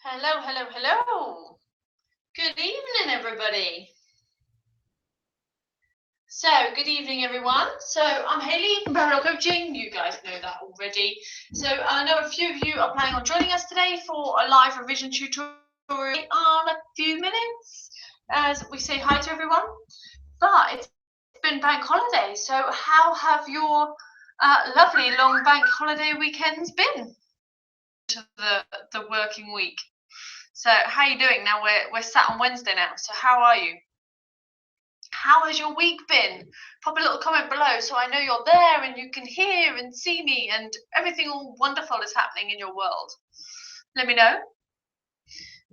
Hello, hello, hello. Good evening, everybody. So, good evening, everyone. So, I'm Hayley from Parallel Coaching. You guys know that already. So, I know a few of you are planning on joining us today for a live revision tutorial on a few minutes as we say hi to everyone. But it's been bank holiday, so how have your lovely long bank holiday weekends been? To the working week. So how are you doing now? We're sat on Wednesday now. So how are you? How has your week been? Pop a little comment below so I know you're there and you can hear and see me and everything all wonderful is happening in your world. Let me know.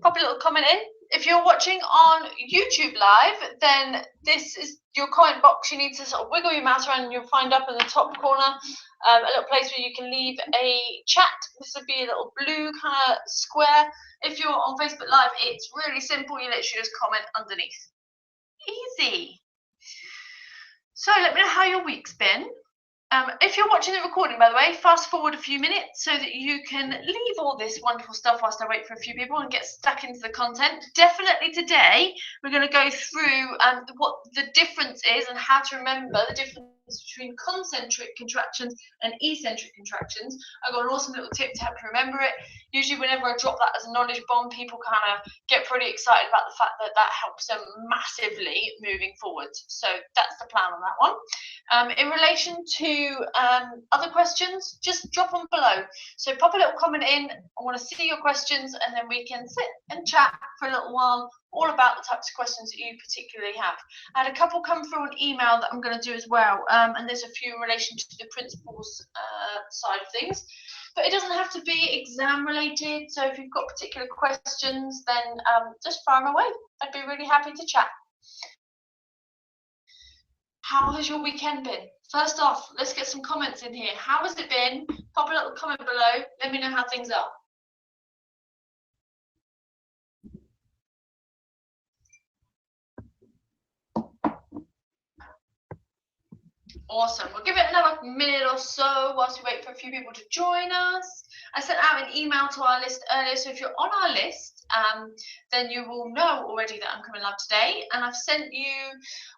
Pop a little comment in. If you're watching on YouTube live, then this is your comment box. You need to sort of wiggle your mouse around and you'll find up in the top corner a little place where you can leave a chat. This would be a little blue kind of square. If you're on Facebook Live, it's really simple. You literally just comment underneath. Easy. So let me know how your week's been. If you're watching the recording, by the way, fast forward a few minutes so that you can leave all this wonderful stuff whilst I wait for a few people and get stuck into the content. Definitely today, we're going to go through what the difference is and how to remember the difference between concentric contractions and eccentric contractions. I've got an awesome little tip to help you remember it. Usually whenever I drop that as a knowledge bomb, people kind of get pretty excited about the fact that that helps them massively moving forward. So that's the plan on that one. In relation to other questions, just drop them below. So pop a little comment in. I want to see your questions and then we can sit and chat for a little while all about the types of questions that you particularly have. I had a couple come through an email that I'm going to do as well, and there's a few in relation to the principles side of things. But it doesn't have to be exam related, so if you've got particular questions, then just fire them away. I'd be really happy to chat. How has your weekend been? First off, let's get some comments in here. How has it been? Pop a little comment below. Let me know how things are. Awesome. We'll give it another minute or so whilst we wait for a few people to join us. I sent out an email to our list earlier, so if you're on our list, then you will know already that I'm coming live today. And I've sent you,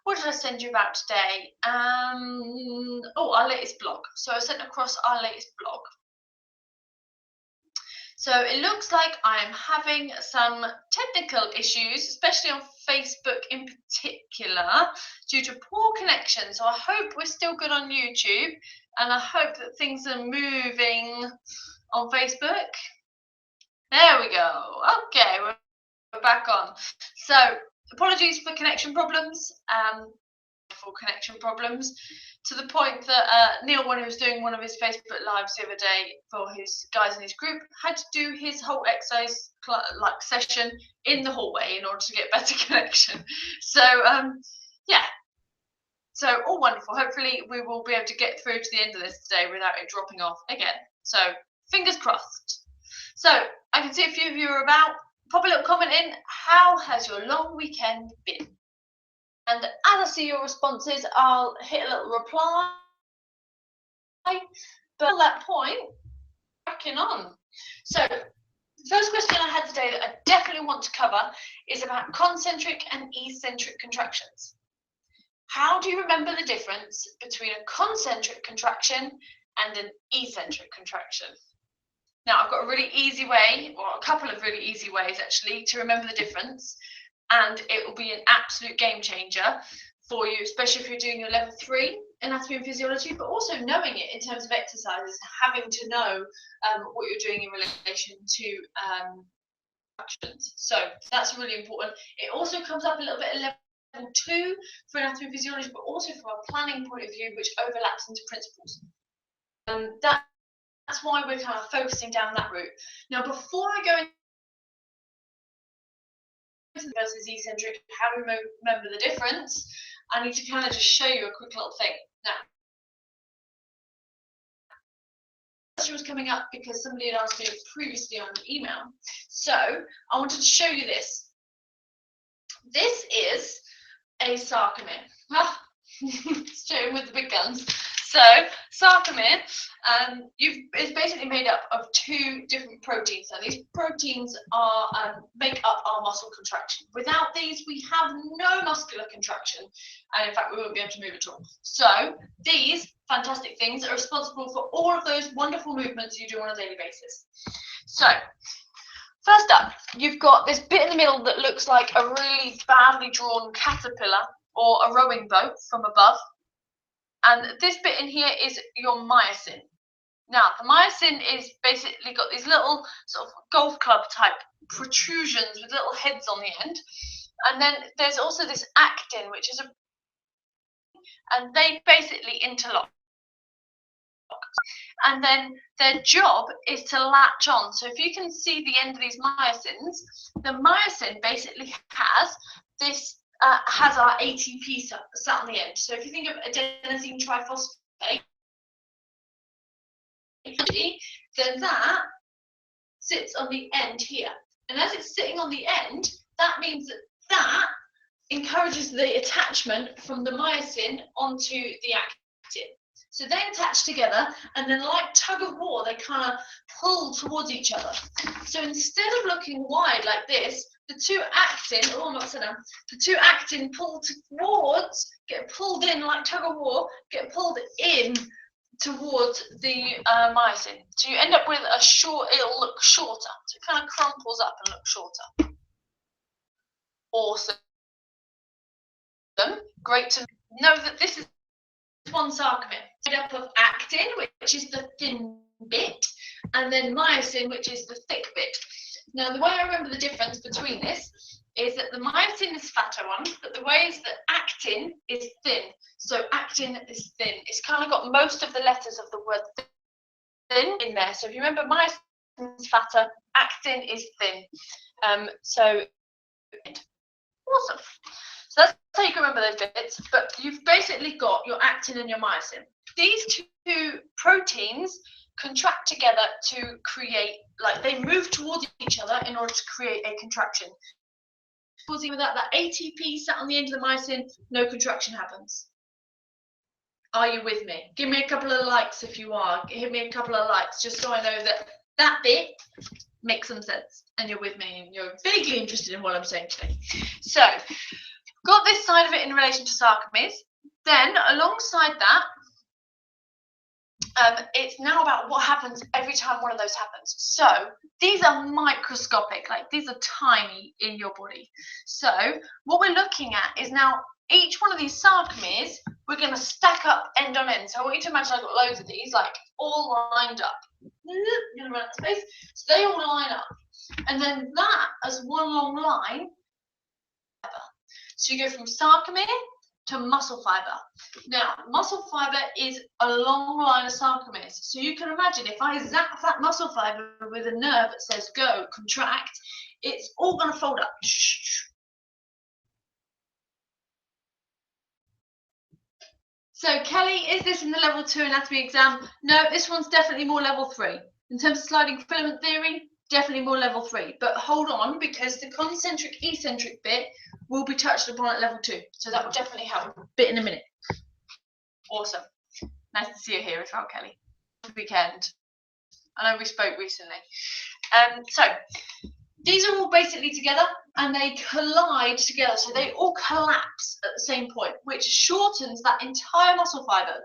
what did I send you about today? Our latest blog. So I sent across our latest blog. So it looks like I am having some technical issues, especially on Facebook in particular, due to poor connection. So I hope we're still good on YouTube, and I hope that things are moving on Facebook. There we go. Okay, we're back on. So apologies for connection problems. To the point that Neil, when he was doing one of his Facebook lives the other day for his guys in his group, had to do his whole exercise session in the hallway in order to get better connection. So yeah, so all wonderful. Hopefully we will be able to get through to the end of this today without it dropping off again. So fingers crossed. So I can see a few of you are about. Pop a little comment in. How has your long weekend been? And as I see your responses, I'll hit a little reply. But at that point, cracking on. So, the first question I had today that I definitely want to cover is about concentric and eccentric contractions. How do you remember the difference between a concentric contraction and an eccentric contraction? Now, I've got a really easy way, or a couple of really easy ways actually, to remember the difference. And it will be an absolute game changer for you, especially if you're doing your level 3 anatomy and physiology, but also knowing it in terms of exercises, having to know what you're doing in relation to contractions. So that's really important. It also comes up a little bit at level 2 for anatomy and physiology, but also from a planning point of view, which overlaps into principles. That's why we're kind of focusing down that route. Now, before I go versus eccentric, how do we remember the difference? I need to kind of just show you a quick little thing. Now, this was coming up because somebody had asked me previously on email. So I wanted to show you this. This is a sarcomere. Straight with the big guns. So sarcomere is basically made up of two different proteins. Now these proteins are make up our muscle contraction. Without these, we have no muscular contraction, and in fact, we won't be able to move at all. So these fantastic things are responsible for all of those wonderful movements you do on a daily basis. So first up, you've got this bit in the middle that looks like a really badly drawn caterpillar or a rowing boat from above. And this bit in here is your myosin. Now, the myosin is basically got these little sort of golf club type protrusions with little heads on the end. And then there's also this actin, which is and they basically interlock. And then their job is to latch on. So if you can see the end of these myosins, the myosin basically has this has our ATP sat on the end. So if you think of adenosine triphosphate, then that sits on the end here. And as it's sitting on the end, that means that that encourages the attachment from the myosin onto the actin. So they attach together, and then like tug of war, they kind of pull towards each other. So instead of looking wide like this, the two actin, the two actin pull towards, get pulled in like tug of war, get pulled in towards the myosin. So you end up with a short, it'll look shorter. So it kind of crumples up and looks shorter. Awesome. Great to know that this is one sarcomere made up of actin, which is the thin bit, and then myosin, which is the thick bit. Now, the way I remember the difference between this is that the myosin is fatter one, but the way is that actin is thin. So actin is thin. It's kind of got most of the letters of the word thin in there. So if you remember, myosin is fatter, actin is thin. So awesome. So that's how you can remember those bits, but you've basically got your actin and your myosin. These two proteins contract together to create, like they move towards each other in order to create a contraction. Without that ATP sat on the end of the myosin, no contraction happens. Are you with me? Give me a couple of likes if you are. Hit me a couple of likes just so I know that that bit makes some sense and you're with me and you're vaguely interested in what I'm saying today. So, got this side of it in relation to sarcomeres. Then, alongside that, it's now about what happens every time one of those happens. So, these are microscopic, like these are tiny in your body. So, what we're looking at is now each one of these sarcomeres, we're going to stack up end on end. So, I want you to imagine I've got loads of these, like all lined up. I'm going to run out of space. So, they all line up. And then that, as one long line, so you go from sarcomere to muscle fiber. Now, muscle fiber is a long line of sarcomeres. So you can imagine if I zap that muscle fiber with a nerve that says go, contract, it's all going to fold up. So Kelly, is this in the level 2 anatomy exam? No, this one's definitely more level 3. In terms of sliding filament theory, definitely more level 3. But hold on, because the concentric eccentric bit will be touched upon at level 2. So that will definitely help. Bit in a minute. Awesome. Nice to see you here as well, Kelly. Weekend. I know we spoke recently. So these are all basically together and they collide together. So they all collapse at the same point, which shortens that entire muscle fiber.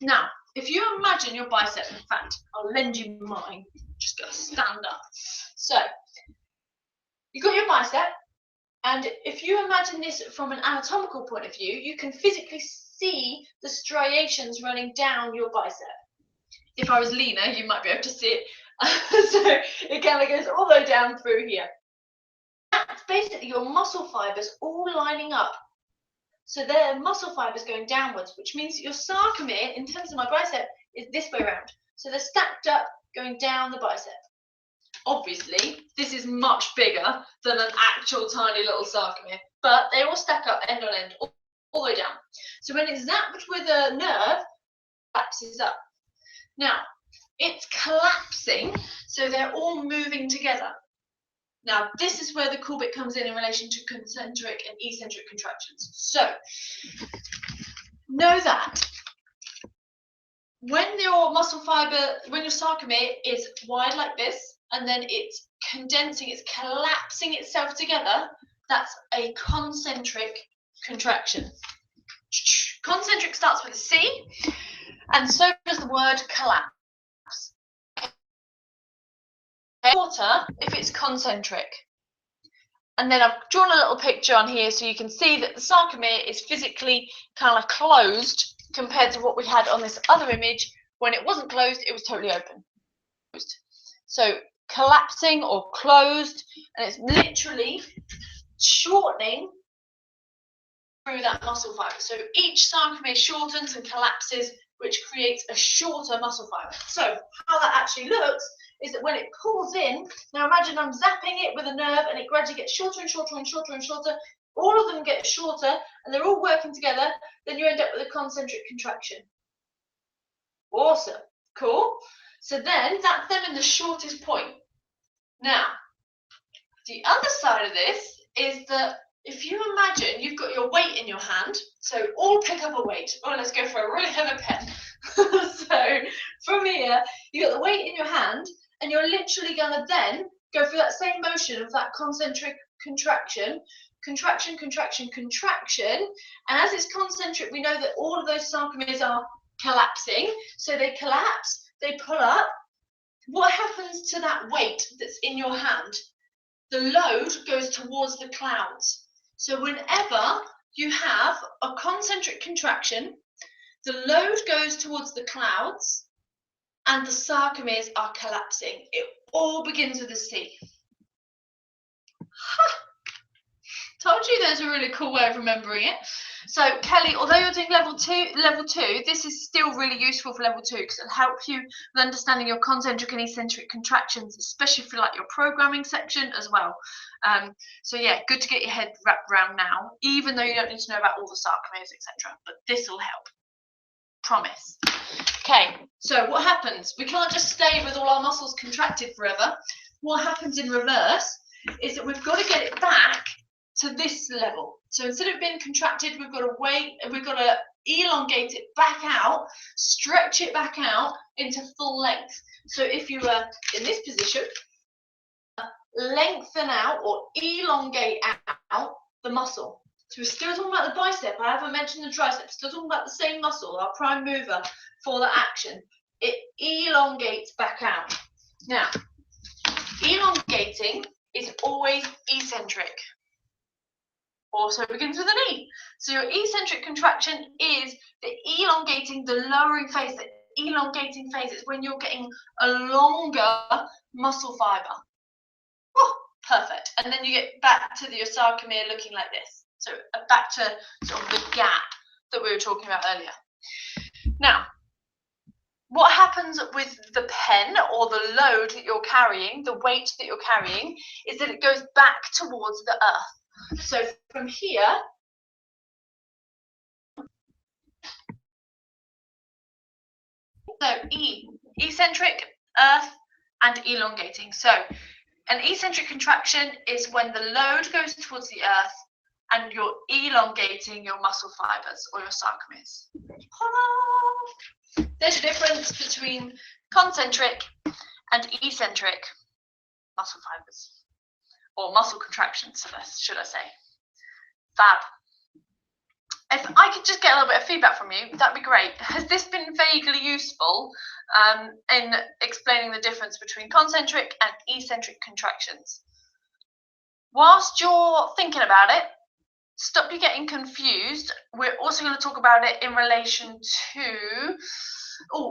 Now, if you imagine your bicep, in fact, I'll lend you mine. Just gotta stand up. So you've got your bicep. And if you imagine this from an anatomical point of view, you can physically see the striations running down your bicep. If I was leaner, you might be able to see it. So it kind of goes all the way down through here. That's basically your muscle fibers all lining up. So they're muscle fibers going downwards, which means that your sarcomere, in terms of my bicep, is this way around. So they're stacked up going down the bicep. Obviously, this is much bigger than an actual tiny little sarcomere, but they all stack up end on end, all the way down. So when it's zapped with a nerve, it collapses up. Now, it's collapsing, so they're all moving together. Now, this is where the cool bit comes in relation to concentric and eccentric contractions. So, know that when your muscle fiber, when your sarcomere is wide like this, and then it's condensing, it's collapsing itself together, that's a concentric contraction. Concentric starts with a C, and so does the word collapse. Shorter if it's concentric. And then I've drawn a little picture on here so you can see that the sarcomere is physically kind of closed compared to what we had on this other image. When it wasn't closed, it was totally open. So collapsing or closed, and it's literally shortening through that muscle fiber. So each sarcomere shortens and collapses, which creates a shorter muscle fiber. So how that actually looks is that when it pulls in, now imagine I'm zapping it with a nerve and it gradually gets shorter and shorter and shorter and shorter. All of them get shorter and they're all working together. Then you end up with a concentric contraction. Awesome. Cool. So then that's them in the shortest point. Now, the other side of this is that if you imagine you've got your weight in your hand, so all pick up a weight. Oh, let's go for a really heavy pen. So from here, you've got the weight in your hand, and you're literally going to then go through that same motion of that concentric contraction, contraction, contraction, contraction. And as it's concentric, we know that all of those sarcomeres are collapsing. So they collapse, they pull up. What happens to that weight that's in your hand? The load goes towards the clouds. So whenever you have a concentric contraction, the load goes towards the clouds and the sarcomeres are collapsing. It all begins with a C. Told you there's a really cool way of remembering it. So Kelly, although you're doing level two, this is still really useful for level 2 because it'll help you with understanding your concentric and eccentric contractions, especially for like your programming section as well. So yeah, good to get your head wrapped around now, even though you don't need to know about all the sarcomeres, etc. But this will help. Promise. Okay, so what happens? We can't just stay with all our muscles contracted forever. What happens in reverse is that we've got to get it back to this level. So instead of being contracted, we've got to elongate it back out, stretch it back out into full length. So if you were in this position, lengthen out or elongate out the muscle. So we're still talking about the bicep. I haven't mentioned the tricep. Still talking about the same muscle, our prime mover for the action. It elongates back out. Now, elongating is always eccentric. Also begins with an E. So your eccentric contraction is the elongating, the lowering phase, the elongating phase. It's when you're getting a longer muscle fiber. Oh, perfect. And then you get back to your sarcomere looking like this. So back to sort of the gap that we were talking about earlier. Now, what happens with the pen or the load that you're carrying, the weight that you're carrying, is that it goes back towards the earth. So from here, so E, eccentric, earth, and elongating. So an eccentric contraction is when the load goes towards the earth and you're elongating your muscle fibers or your sarcomeres. There's a difference between concentric and eccentric muscle fibers, or muscle contractions, should I say. Fab. If I could just get a little bit of feedback from you, that'd be great. Has this been vaguely useful in explaining the difference between concentric and eccentric contractions? Whilst you're thinking about it, stop you getting confused. We're also going to talk about it in relation to,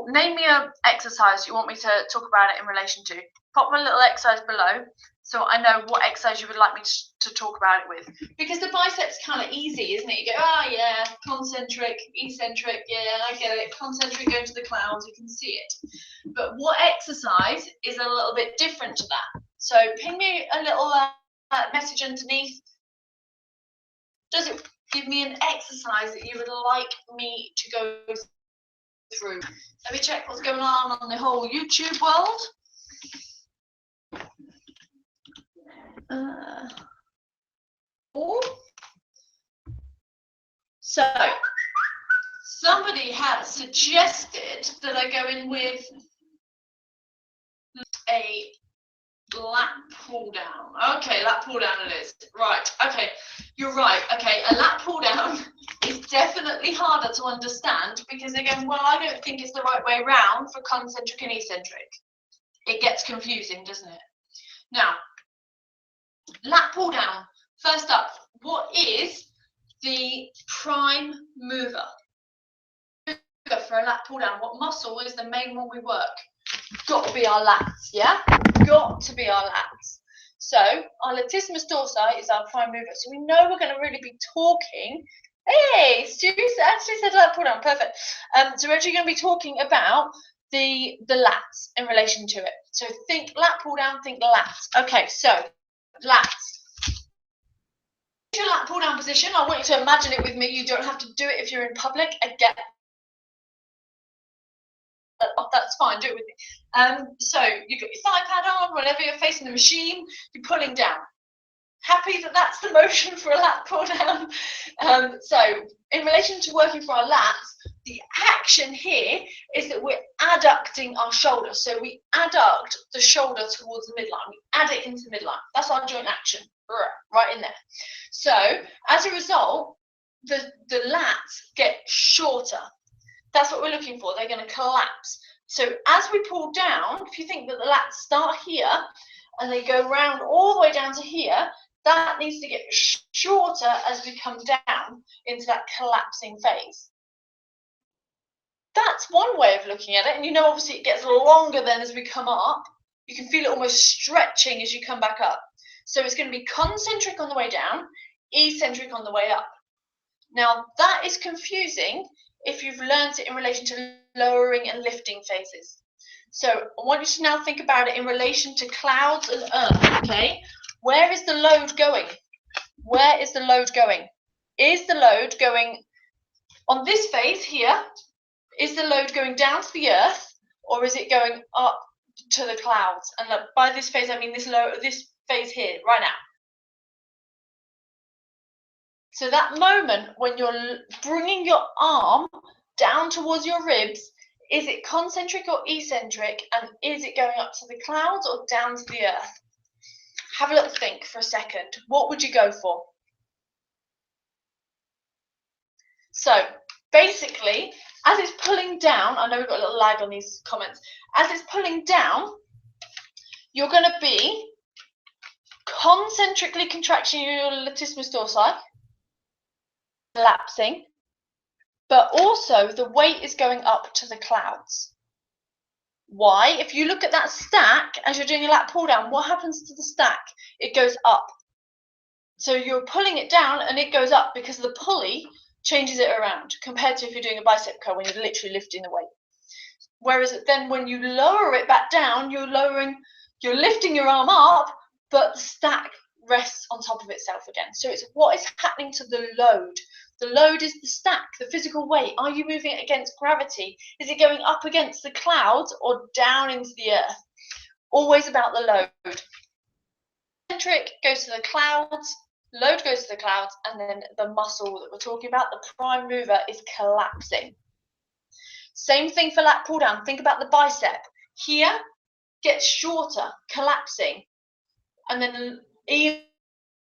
name me an exercise you want me to talk about it in relation to. Pop a little exercise below so I know what exercise you would like me to talk about it with. Because the biceps kind of easy, isn't it? You go, yeah, concentric, eccentric, yeah, I get it. Concentric going to the clouds, you can see it. But what exercise is a little bit different to that? So ping me a little message underneath. Does it give me an exercise that you would like me to go through? Let me check what's going on the whole YouTube world. So somebody has suggested that I go in with a lat pull down. Okay, lat pull down it is. Right, okay, you're right. Okay, a lat pull down is definitely harder to understand because, again, well, I don't think it's the right way round for concentric and eccentric. It gets confusing, doesn't it? Now, lat pull down. First up, what is the prime mover? For a lat pull down, what muscle is the main one we work? Got to be our lats, yeah? Got to be our lats. So our latissimus dorsi is our prime mover. So we know we're going to really be talking. Hey, Stu actually said lat pull down, perfect. So we're actually going to be talking about the lats in relation to it. So think lat pull down, think lats. Okay, so lats. Your lat pull down position, I want you to imagine it with me. You don't have to do it if you're in public. I get that's fine, do it with me. So you've got your thigh pad on, whenever you're facing the machine, you're pulling down. Happy that that's the motion for a lat pull down. So in relation to working for our lats, the action here is that we're adducting our shoulder. So we adduct the shoulder towards the midline. We add it into the midline. That's our joint action, right in there. So as a result, the lats get shorter. That's what we're looking for. They're going to collapse. So as we pull down, if you think that the lats start here and they go round all the way down to here, that needs to get shorter as we come down into that collapsing phase. That's one way of looking at it. And you know, obviously it gets longer then as we come up. You can feel it almost stretching as you come back up. So it's going to be concentric on the way down, eccentric on the way up. Now that is confusing if you've learned it in relation to lowering and lifting phases. So I want you to now think about it in relation to clouds and earth, okay? Where is the load going? Where is the load going? Is the load going on this phase here? Is the load going down to the earth, or is it going up to the clouds? And by this phase, I mean this phase here, right now. So that moment when you're bringing your arm down towards your ribs, is it concentric or eccentric? And is it going up to the clouds or down to the earth? Have a little think for a second. What would you go for? So basically, as it's pulling down, I know we've got a little lag on these comments. As it's pulling down, you're going to be concentrically contracting your latissimus dorsi, collapsing, but also the weight is going up to the clouds. Why? If you look at that stack as you're doing a lat pull down, what happens to the stack? It goes up. So you're pulling it down and it goes up because the pulley changes it around, compared to if you're doing a bicep curl when you're literally lifting the weight. Whereas then when you lower it back down, you're lifting your arm up, but the stack rests on top of itself again. So it's what is happening to the load. The load is the stack, the physical weight. Are you moving it against gravity? Is it going up against the clouds or down into the earth? Always about the load. Eccentric goes to the clouds, load goes to the clouds, and then the muscle that we're talking about, the prime mover, is collapsing. Same thing for lat pull down. Think about the bicep. Here, gets shorter, collapsing, and then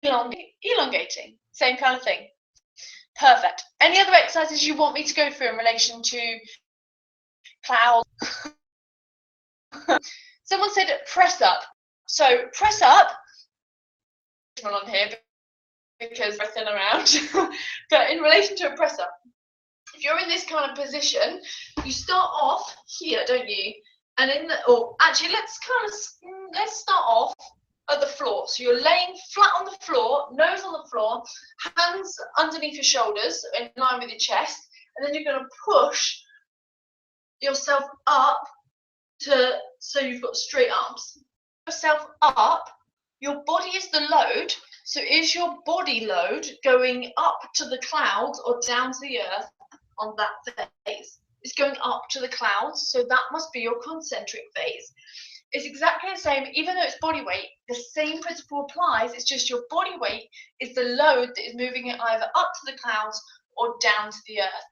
elongating. Same kind of thing. Perfect. Any other exercises you want me to go through in relation to clouds? Someone said press up. So press up on here because we're thin around. But in relation to a press up, if you're in this kind of position, you start off here, don't you? And actually let's start off at the floor. So you're laying flat on the floor, nose on the floor, hands underneath your shoulders in line with your chest, and then you're going to push yourself up so you've got straight arms. Yourself up, your body is the load, so is your body load going up to the clouds or down to the earth on that phase? It's going up to the clouds, so that must be your concentric phase. It's exactly the same, even though it's body weight, the same principle applies. It's just your body weight is the load that is moving it either up to the clouds or down to the earth.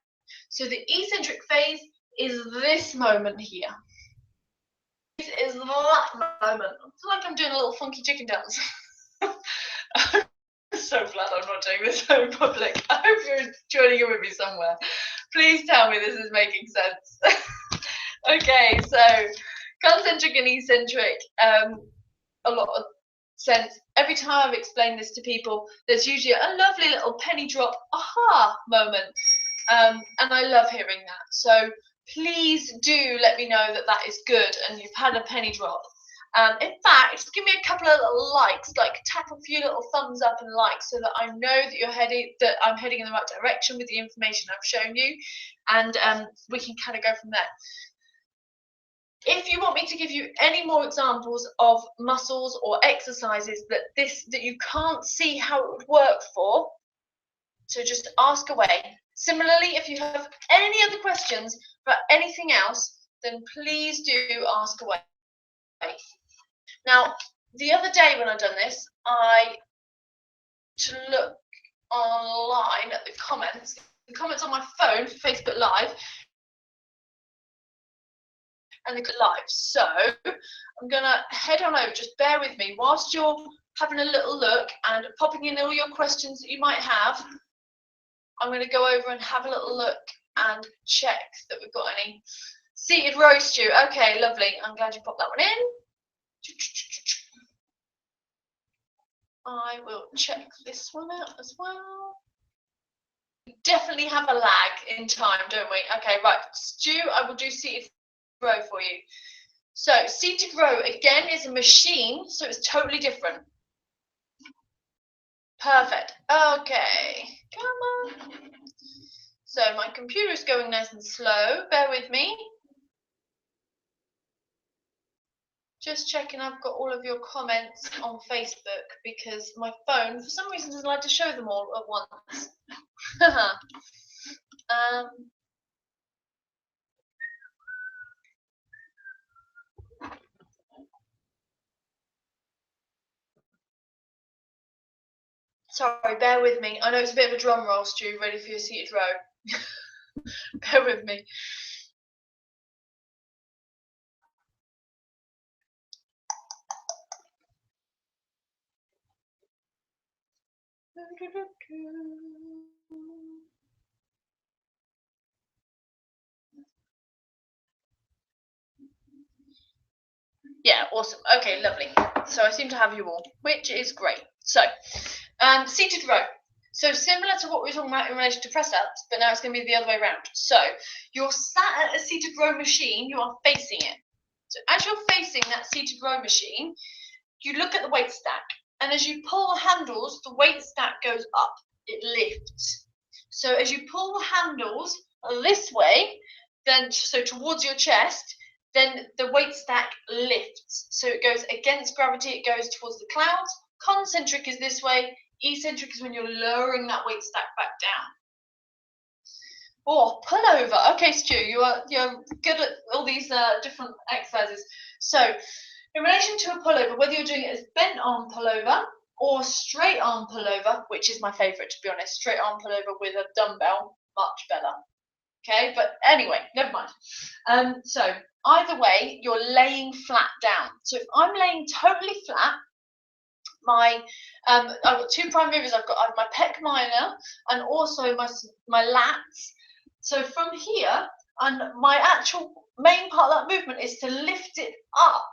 So the eccentric phase is this moment here. This is that moment. I feel like I'm doing a little funky chicken dance. I'm so glad I'm not doing this in public. I hope you're joining in with me somewhere. Please tell me this is making sense. Okay, so concentric and eccentric, a lot of sense. Every time I've explained this to people, there's usually a lovely little penny drop aha moment, and I love hearing that. So please do let me know that that is good and you've had a penny drop. In fact, just give me a couple of little likes, like tap a few little thumbs up and likes, so that I know that I'm heading in the right direction with the information I've shown you, and we can kind of go from there. If you want me to give you any more examples of muscles or exercises that you can't see how it would work for, so just ask away. Similarly, if you have any other questions about anything else, then please do ask away. Now, the other day when I'd done this, to look online at the comments on my phone for Facebook Live, and the live. So I'm gonna head on over, just bear with me whilst you're having a little look and popping in all your questions that you might have. I'm gonna go over and have a little look and check that we've got any seated row stew. Okay, lovely. I'm glad you popped that one in. I will check this one out as well. We definitely have a lag in time, don't we? Okay, right. Stew, I will do seated row for you. So seated row again is a machine, so it's totally different. Perfect. Okay, come on. So my computer is going nice and slow. Bear with me. Just checking I've got all of your comments on Facebook, because my phone for some reason doesn't like to show them all at once. Sorry, bear with me. I know it's a bit of a drum roll, Stu, ready for your seated row. Bear with me. Yeah, awesome. Okay, lovely. So I seem to have you all, which is great. So, seated row. So similar to what we were talking about in relation to press-ups, but now it's going to be the other way around. So you're sat at a seated row machine, you are facing it. So as you're facing that seated row machine, you look at the weight stack, and as you pull the handles, the weight stack goes up, it lifts. So as you pull the handles this way, then so towards your chest, then the weight stack lifts. So it goes against gravity, it goes towards the clouds. Concentric is this way, eccentric is when you're lowering that weight stack back down. Oh, pullover. Okay, Stu, you're good at all these different exercises. So in relation to a pullover, whether you're doing it as bent arm pullover or straight arm pullover, which is my favorite, to be honest, straight arm pullover with a dumbbell, much better. Okay, but anyway, never mind. So either way, you're laying flat down. So if I'm laying totally flat, I've got two prime movers. I have my pec minor and also my lats. So from here, and my actual main part of that movement is to lift it up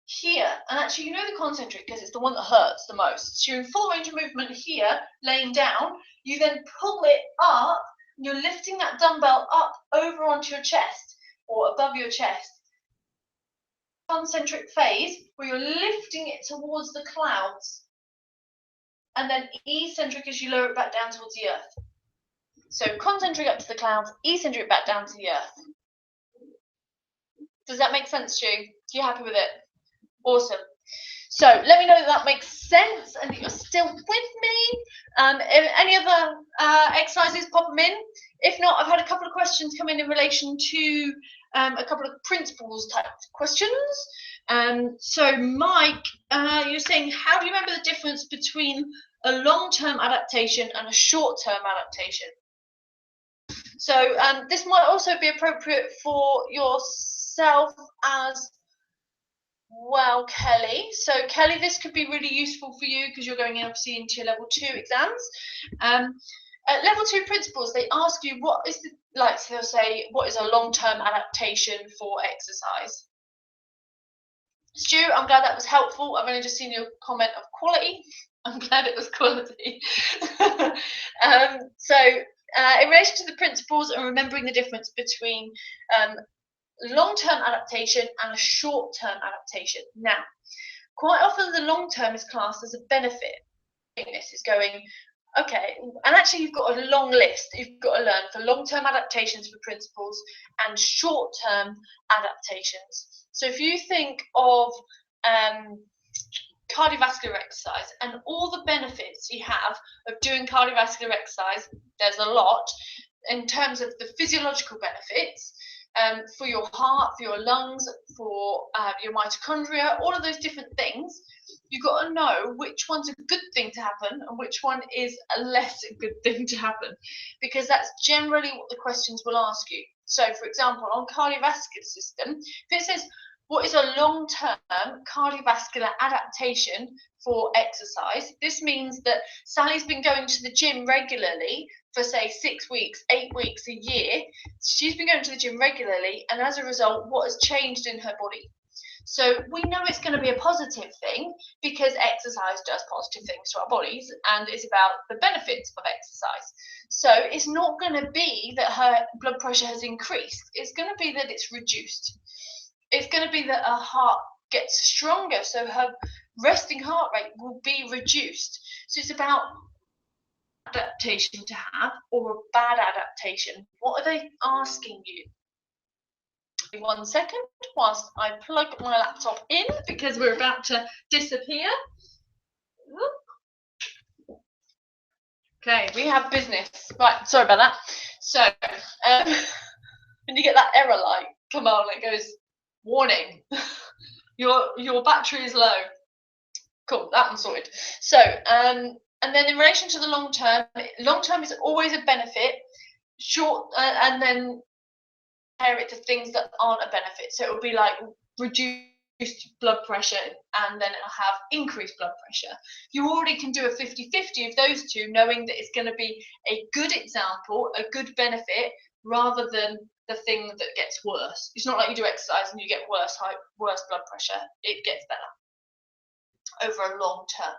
here. And actually, you know the concentric, because it's the one that hurts the most. So you're in full range of movement here, laying down. You then pull it up, and you're lifting that dumbbell up over onto your chest or above your chest. Concentric phase, where you're lifting it towards the clouds. And then eccentric as you lower it back down towards the earth. So concentric up to the clouds, eccentric back down to the earth. Does that make sense, Stu? You happy with it? Awesome. So let me know that makes sense and that you're still with me. Any other exercises, pop them in. If not, I've had a couple of questions come in relation to a couple of principles type questions. So Mike, you're saying, how do you remember the difference between a long-term adaptation and a short-term adaptation? So this might also be appropriate for yourself as well, Kelly. So Kelly, this could be really useful for you because you're going in obviously into your level 2 exams. At level 2 principles, they ask you what is the, like, so they'll say, what is a long-term adaptation for exercise? Stu, I'm glad that was helpful. I've only just seen your comment of quality. I'm glad it was quality. In relation to the principles and remembering the difference between long-term adaptation and a short-term adaptation. Now, quite often the long-term is classed as a benefit. This is going, okay, and actually you've got a long list. You've got to learn for long-term adaptations for principles and short-term adaptations. So if you think of cardiovascular exercise and all the benefits you have of doing cardiovascular exercise, there's a lot in terms of the physiological benefits for your heart, for your lungs, for your mitochondria, all of those different things. You've got to know which one's a good thing to happen and which one is a less good thing to happen, because that's generally what the questions will ask you. So, for example, on cardiovascular system, if it says, what is a long-term cardiovascular adaptation for exercise? This means that Sally's been going to the gym regularly for, say, 6 weeks, 8 weeks, a year. She's been going to the gym regularly, and as a result, what has changed in her body? So we know it's going to be a positive thing because exercise does positive things to our bodies, and it's about the benefits of exercise. So it's not going to be that her blood pressure has increased. It's going to be that it's reduced. It's going to be that her heart gets stronger, so her resting heart rate will be reduced. So it's about adaptation to have or a bad adaptation. What are they asking you? 1 second whilst I plug my laptop in because we're about to disappear. Okay, we have business. Right, sorry about that. So, when you get that error light come on, it goes, warning, your battery is low. Cool, that one's sorted. So, and then in relation to the long term is always a benefit. Short, and then compare it to things that aren't a benefit. So it will be like reduced blood pressure, and then it'll have increased blood pressure. You already can do a 50-50 of those two, knowing that it's going to be a good example, a good benefit, rather than the thing that gets worse. It's not like you do exercise and you get worse blood pressure. It gets better over a long term.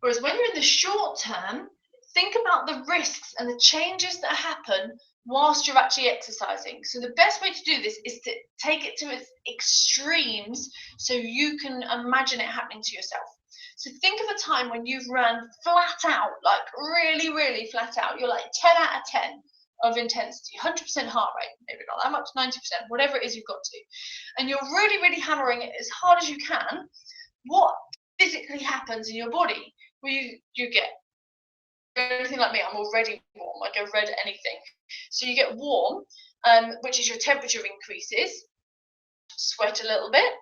Whereas when you're in the short term, think about the risks and the changes that happen whilst you're actually exercising. So the best way to do this is to take it to its extremes so you can imagine it happening to yourself. So think of a time when you've run flat out, like really, really flat out. You're like 10 out of 10 of intensity, 100% heart rate, maybe not that much, 90%, whatever it is you've got to. And you're really, really hammering it as hard as you can. What physically happens in your body? Well, you get anything like me, I'm already warm. I go red at anything. So you get warm, which is your temperature increases, sweat a little bit.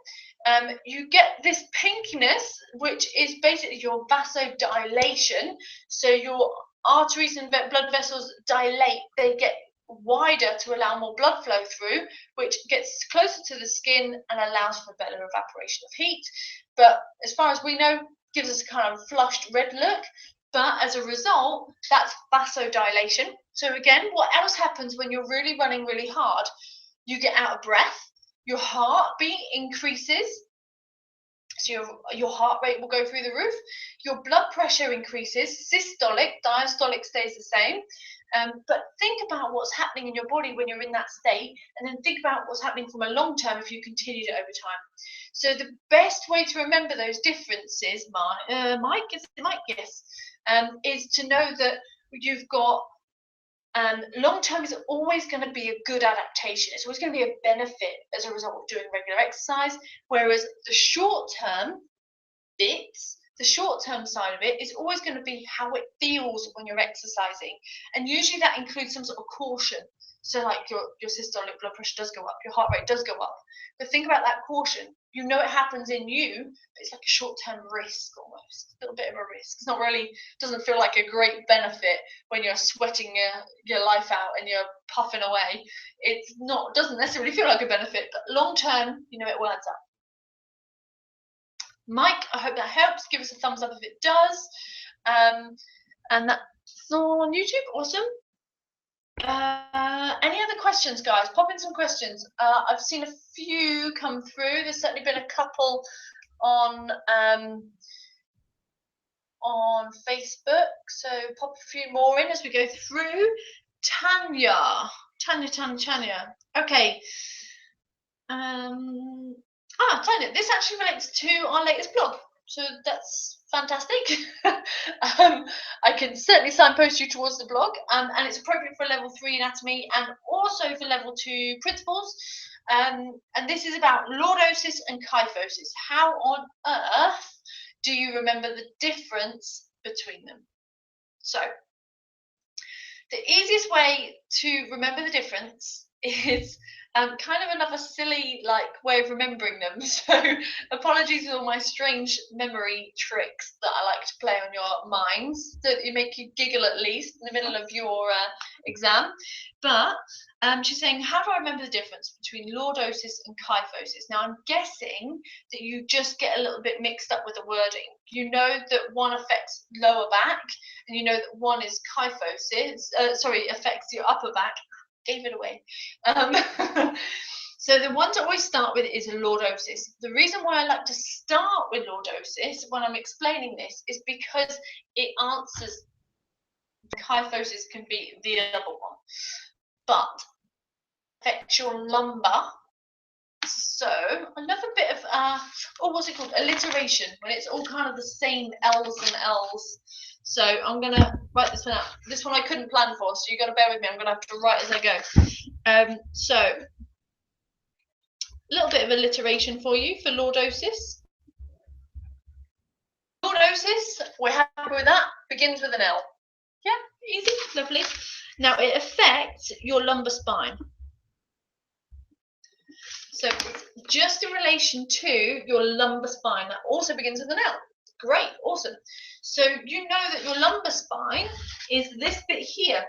You get this pinkiness, which is basically your vasodilation. So your arteries and blood vessels dilate. They get wider to allow more blood flow through, which gets closer to the skin and allows for better evaporation of heat. But as far as we know, gives us a kind of flushed red look. But as a result, that's vasodilation. So again, what else happens when you're really running really hard? You get out of breath, your heartbeat increases, so your heart rate will go through the roof, your blood pressure increases, systolic, diastolic stays the same. But think about what's happening in your body when you're in that state, and then think about what's happening from a long term if you continued it over time. So the best way to remember those differences, Mike, yes, is to know that you've got long term is always going to be a good adaptation. It's always going to be a benefit as a result of doing regular exercise, whereas the short term bits, the short-term side of it is always going to be how it feels when you're exercising, and usually that includes some sort of caution. So like your systolic blood pressure does go up, your heart rate does go up, but think about that caution. you know it happens in you, but it's like a short-term risk almost, a little bit of a risk. It's not really, doesn't feel like a great benefit when you're sweating your life out and you're puffing away. It's not, doesn't necessarily feel like a benefit, but long-term, you know, it will adds up. Mike, I hope that helps. Give us a thumbs up if it does. And that's on YouTube. Awesome. Any other questions, guys? Pop in some questions. I've seen a few come through. There's certainly been a couple on Facebook. So pop a few more in as we go through. Tanya. Okay. Tanya, this actually relates to our latest blog. So that's fantastic. I can certainly signpost you towards the blog, and it's appropriate for level 3 anatomy and also for level 2 principles. And this is about lordosis and kyphosis. How on earth do you remember the difference between them? So the easiest way to remember the difference is kind of another silly way of remembering them. So apologies for all my strange memory tricks that I like to play on your minds, so that you make you giggle at least in the middle of your exam. But she's saying, how do I remember the difference between lordosis and kyphosis? Now I'm guessing that you just get a little bit mixed up with the wording. You know that one affects lower back, and you know that one is kyphosis. Affects your upper back. Gave it away. So the one to always start with is lordosis. The reason why I like to start with lordosis when I'm explaining this is because it answers the kyphosis can be the other one, but affects your lumbar. So another bit of what's it called? Alliteration, when it's all kind of the same L's and L's. So I'm going to write this one out. This one I couldn't plan for, so you've got to bear with me. I'm going to have to write as I go. So a little bit of alliteration for you for lordosis. Lordosis, we're happy with that, begins with an L. Yeah, easy, lovely. Now it affects your lumbar spine. So it's just in relation to your lumbar spine. That also begins with an L. Great, awesome. So you know that your lumbar spine is this bit here.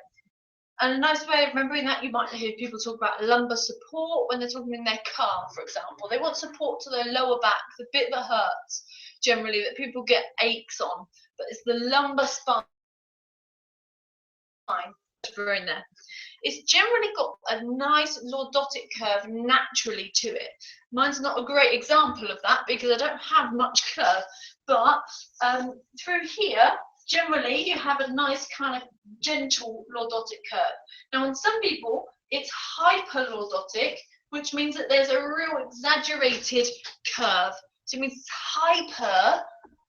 And a nice way of remembering that, you might hear people talk about lumbar support when they're talking in their car, for example. They want support to their lower back, the bit that hurts, generally, that people get aches on. But it's the lumbar spine for in there. It's generally got a nice lordotic curve naturally to it. Mine's not a great example of that because I don't have much curve, but through here, generally you have a nice kind of gentle lordotic curve. Now in some people, it's hyperlordotic, which means that there's a real exaggerated curve. So it means it's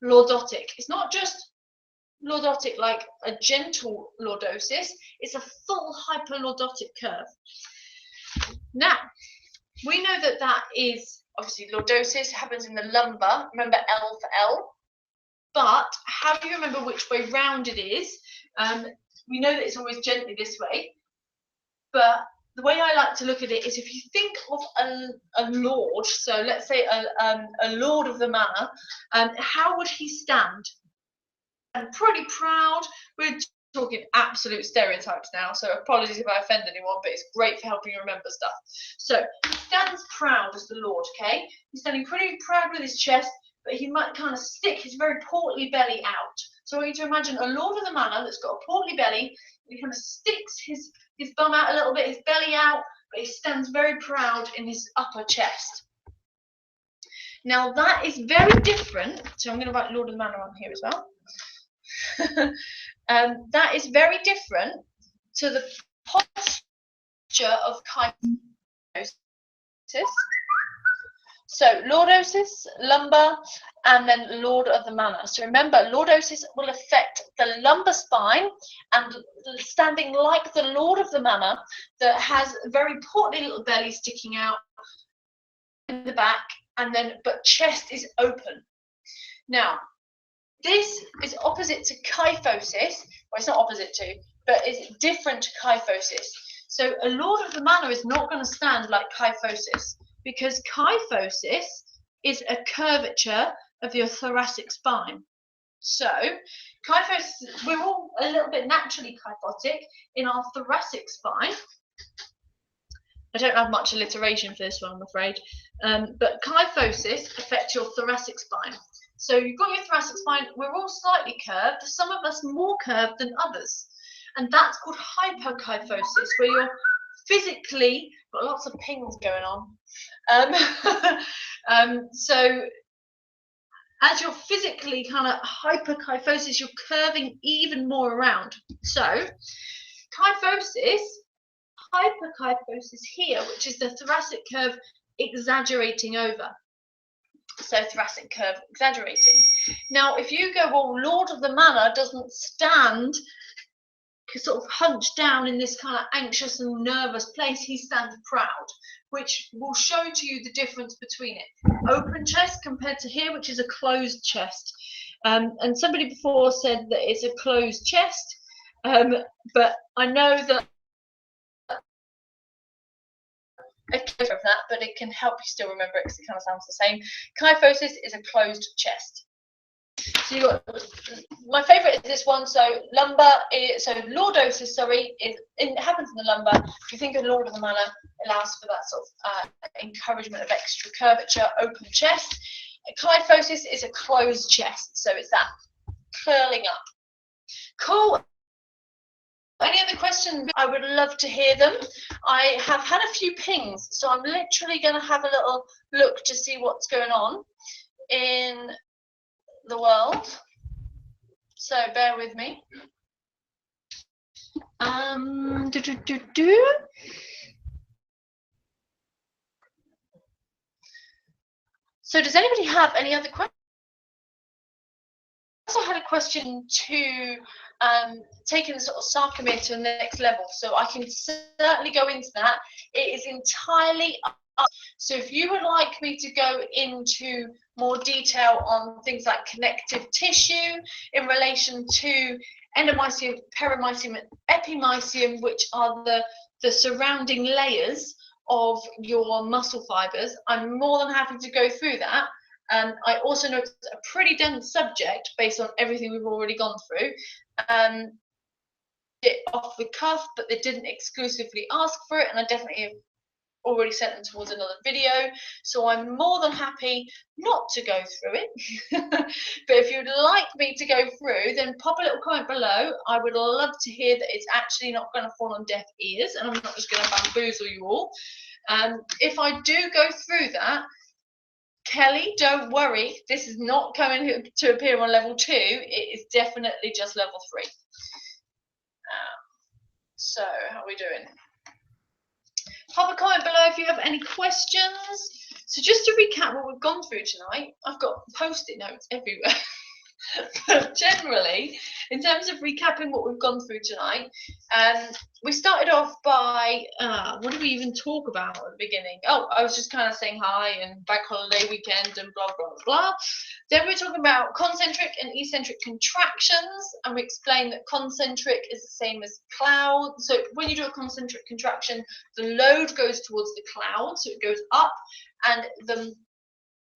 hyperlordotic. It's not just lordotic like a gentle lordosis, it's a full hyperlordotic curve. Now, we know that that is obviously lordosis happens in the lumbar, remember L for L, but how do you remember which way round it is? We know that it's always gently this way, but the way I like to look at it is if you think of a lord, so let's say a lord of the manor, how would he stand? And pretty proud. We're talking absolute stereotypes now, so apologies if I offend anyone, but it's great for helping you remember stuff. So he stands proud as the Lord, okay? He's standing pretty proud with his chest, but he might kind of stick his very portly belly out. So I want you to imagine a lord of the manor that's got a portly belly. He kind of sticks his bum out a little bit, his belly out, but he stands very proud in his upper chest. Now that is very different. So I'm going to write Lord of the Manor on here as well. That is very different to the posture of kyphosis. So lordosis, lumbar, and then lord of the manor. So remember, lordosis will affect the lumbar spine, and standing like the lord of the manor that has a very portly little belly sticking out in the back, and then but chest is open. Now, this is opposite to kyphosis. Well, it's not opposite to, but it's different to kyphosis. So a lord of the manor is not going to stand like kyphosis, because kyphosis is a curvature of your thoracic spine. So, kyphosis, we're all a little bit naturally kyphotic in our thoracic spine. I don't have much alliteration for this one, I'm afraid. But kyphosis affects your thoracic spine. So you've got your thoracic spine, we're all slightly curved, some of us more curved than others. And that's called hyperkyphosis, where you're physically, got lots of pings going on. So as you're physically kind of hyperkyphosis, you're curving even more around. So kyphosis, hyperkyphosis here, which is the thoracic curve exaggerating over. So thoracic curve exaggerating. Now, if you go, well, Lord of the Manor doesn't stand sort of hunched down in this kind of anxious and nervous place, he stands proud, which will show to you the difference between it. Open chest compared to here, which is a closed chest. And somebody before said that it's a closed chest, but I know that of that, but it can help you still remember it because it kind of sounds the same. Kyphosis is a closed chest. So you got, my favourite is this one. So lumbar, so lordosis, it happens in the lumbar. If you think of Lord of the Manor, it allows for that sort of encouragement of extra curvature, open chest. Kyphosis is a closed chest, so it's that curling up. Cool. Any other questions? I would love to hear them. I have had a few pings, so I'm literally going to have a little look to see what's going on in the world. So bear with me. So does anybody have any other questions? I also had a question to taking the sort of sarcomere to the next level, so I can certainly go into that. It is entirely up. So if you would like me to go into more detail on things like connective tissue in relation to endomysium, perimysium, and epimysium, which are the surrounding layers of your muscle fibers, I'm more than happy to go through that. I also know it's a pretty dense subject based on everything we've already gone through. It off the cuff, but they didn't exclusively ask for it, and I definitely have already sent them towards another video, so I'm more than happy not to go through it. But if you'd like me to go through, then pop a little comment below. I would love to hear that it's actually not going to fall on deaf ears, and I'm not just going to bamboozle you all. If I do go through that, Kelly, don't worry, this is not coming to appear on level 2, it is definitely just level 3. So, how are we doing? Pop a comment below if you have any questions. So just to recap what we've gone through tonight, I've got post-it notes everywhere. But generally, in terms of recapping what we've gone through tonight, we started off by, what did we even talk about at the beginning? Oh, I was just kind of saying hi and bank holiday weekend and blah, blah, blah. Then we're talking about concentric and eccentric contractions, and we explained that concentric is the same as cloud. So when you do a concentric contraction, the load goes towards the cloud, so it goes up, and the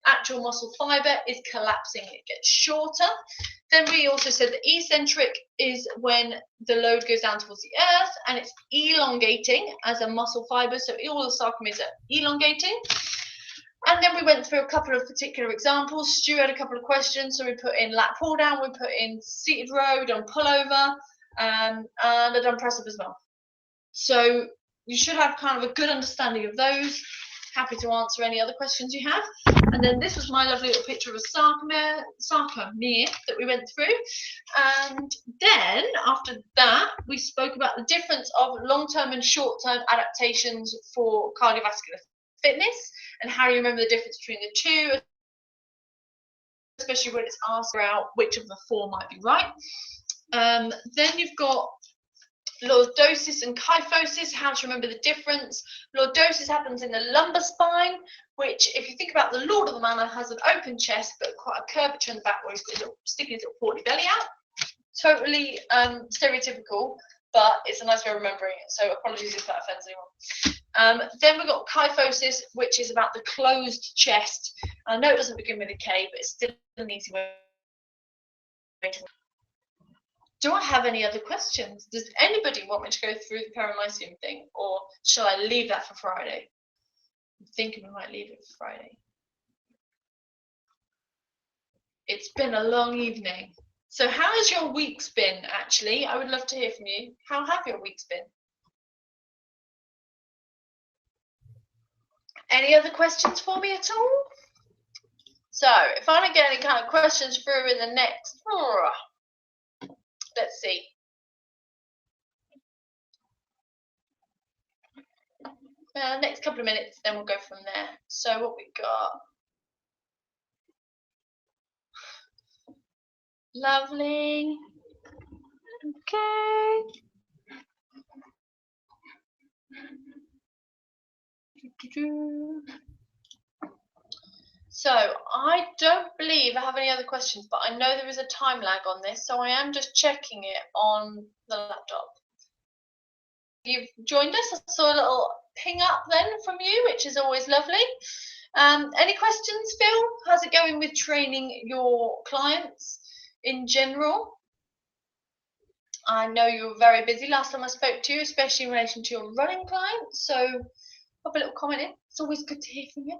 actual muscle fiber is collapsing, it gets shorter. Then we also said that eccentric is when the load goes down towards the earth and it's elongating as a muscle fiber, so all the sarcomeres are elongating. And then we went through a couple of particular examples. Stu had a couple of questions, so we put in lat pull down, we put in seated row, done pullover, and a done press up as well. So you should have kind of a good understanding of those. Happy to answer any other questions you have. And then this was my lovely little picture of a sarcomere that we went through. And then after that, we spoke about the difference of long-term and short-term adaptations for cardiovascular fitness and how you remember the difference between the two, especially when it's asked out which of the 4 might be right. Then you've got lordosis and kyphosis, how to remember the difference. Lordosis happens in the lumbar spine, which, if you think about the Lord of the Manor, has an open chest but quite a curvature in the back where he's sticking his little portly belly out. Totally stereotypical but it's a nice way of remembering it. So apologies if that offends anyone. Then we've got kyphosis, which is about the closed chest. I know it doesn't begin with a K, but it's still an easy way to. Do I have any other questions? Does anybody want me to go through the paramycium thing, or shall I leave that for Friday? I'm thinking we might leave it for Friday. It's been a long evening. So how has your week's been, actually? I would love to hear from you. How have your weeks been? Any other questions for me at all? So if I don't get any kind of questions through in the next, let's see. Next couple of minutes, then we'll go from there. So what we got? Lovely. Okay. So I don't believe I have any other questions, but I know there is a time lag on this, so I am just checking it on the laptop. You've joined us. I saw a little ping up then from you, which is always lovely. Any questions, Phil? How's it going with training your clients in general? I know you were very busy last time I spoke to you, especially in relation to your running clients. So pop a little comment in. It's always good to hear from you.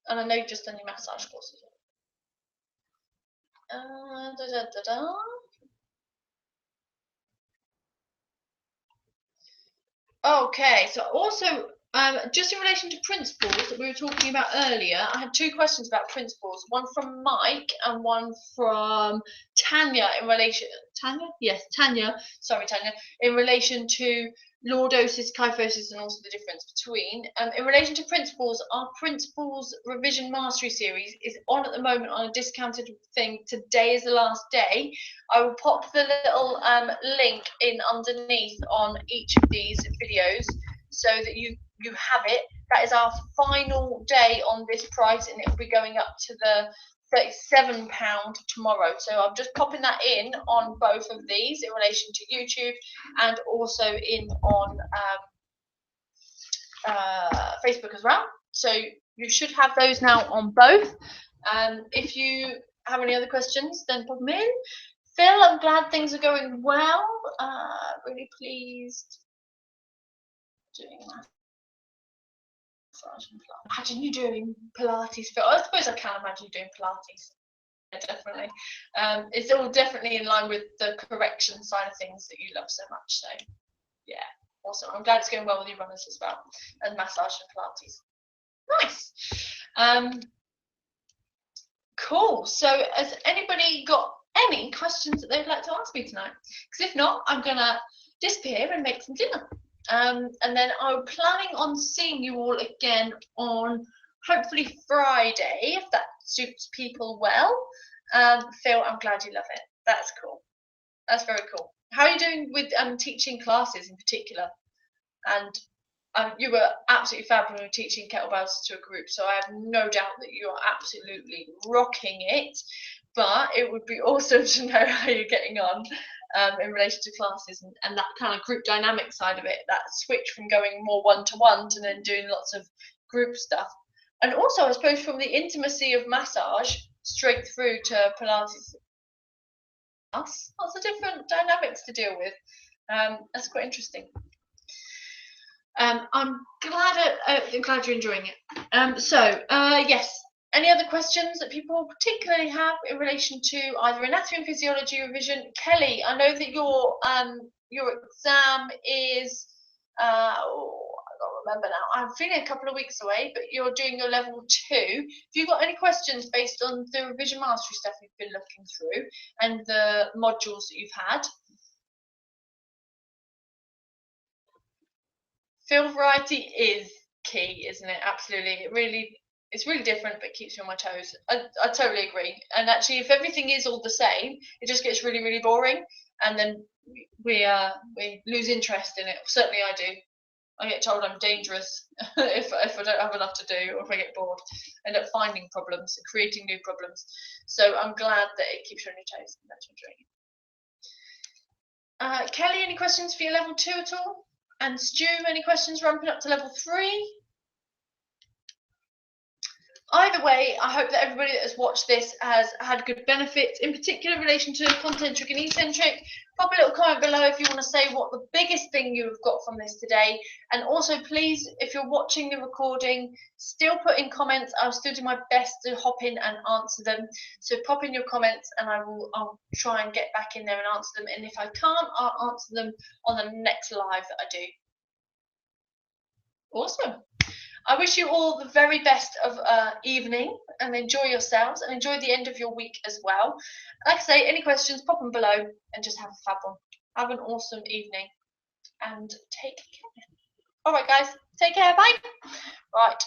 And I know you've just done your massage course as well. Okay, so also, just in relation to principles that we were talking about earlier, I had two questions about principles, one from Mike and one from Tanya in relation, in relation to lordosis, kyphosis, and also the difference between. In relation to principles, our principles revision mastery series is on at the moment on a discounted thing. Today is the last day. I will pop the little link in underneath on each of these videos so that you have it. That is our final day on this price, and it will be going up to the £37 tomorrow. So I'm just popping that in on both of these in relation to YouTube and also in on Facebook as well. So you should have those now on both. If you have any other questions, then pop them in. Phil, I'm glad things are going well. Really pleased doing that. Imagine you doing Pilates, Phil. I suppose I can imagine you doing Pilates. Yeah, definitely. It's all definitely in line with the correction side of things that you love so much. So, yeah, awesome. I'm glad it's going well with your runners as well, and massage and Pilates. Nice. Cool. So, has anybody got any questions that they'd like to ask me tonight? Because if not, I'm gonna disappear and make some dinner. And then I'm planning on seeing you all again on hopefully Friday, if that suits people well. Phil, I'm glad you love it. That's cool. That's very cool. How are you doing with teaching classes in particular? And you were absolutely fab when you were teaching kettlebells to a group, so I have no doubt that you are absolutely rocking it. But it would be awesome to know how you're getting on in relation to classes and that kind of group dynamic side of it, that switch from going more one-to-one to then doing lots of group stuff. And also, I suppose, from the intimacy of massage straight through to Pilates. Lots of different dynamics to deal with. That's quite interesting. I'm glad you're enjoying it. Yes. Any other questions that people particularly have in relation to either anatomy and physiology revision? Kelly, I know that your exam is I can't remember now. I'm feeling a couple of weeks away, but you're doing your level 2. Have you got any questions based on the revision mastery stuff you've been looking through and the modules that you've had? Field variety is key, isn't it? Absolutely. It's really different, but keeps me on my toes. I totally agree. And actually, if everything is all the same, it just gets really, really boring, and then we lose interest in it. Certainly, I do. I get told I'm dangerous if I don't have enough to do, or if I get bored. I end up finding problems, creating new problems. So I'm glad that it keeps you on your toes. That's what I'm doing. Kelly, any questions for your level 2 at all? And Stu, any questions ramping up to level 3? Either way, I hope that everybody that has watched this has had good benefits, in particular in relation to concentric and eccentric. Pop a little comment below if you want to say what the biggest thing you have got from this today. And also, please, if you're watching the recording, still put in comments. I'll still do my best to hop in and answer them. So pop in your comments and I'll try and get back in there and answer them. And if I can't, I'll answer them on the next live that I do. Awesome. I wish you all the very best of evening, and enjoy yourselves and enjoy the end of your week as well. Like I say, any questions, pop them below and just have a fab one. Have an awesome evening and take care. All right, guys, take care. Bye. Right.